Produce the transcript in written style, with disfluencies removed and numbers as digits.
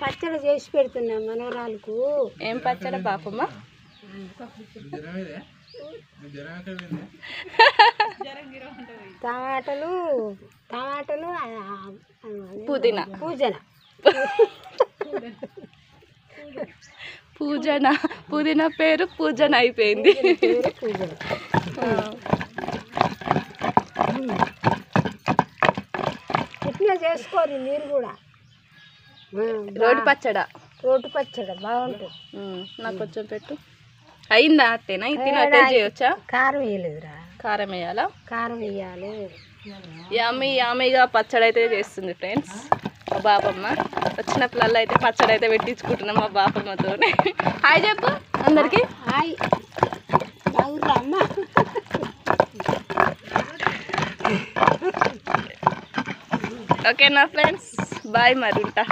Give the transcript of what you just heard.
పచ్చడి చేసి పెడుతున్నా మనవరాలకు. ఏం పచ్చడి బాపమ్మ? టమాటాలు పుదీనా పుదీనా పేరు పూజన అయిపోయింది. ఇట్లా చేసుకోరు మీరు కూడా. రోటి పచ్చడా బాగుంటుంది. నాకు కొంచెం పెట్టు. అయిందా అత్తేనా? ఇది చేయొచ్చా? కారం వేయలేదురా. కారం వేయాలా? కారం వేయాలి. యామీగా పచ్చడి అయితే చేస్తుంది ఫ్రెండ్స్ మా బాపమ్మ. వచ్చినప్పుడల్లా అయితే పచ్చడి అయితే పెట్టించుకుంటున్నాం మా బాపమ్మతో. హాయ్ చెప్పు అందరికి. హాయ్ బాగుర్రా అమ్మ. ఓకేనా ఫ్రెండ్స్, బాయ్ మరి ఉంటా.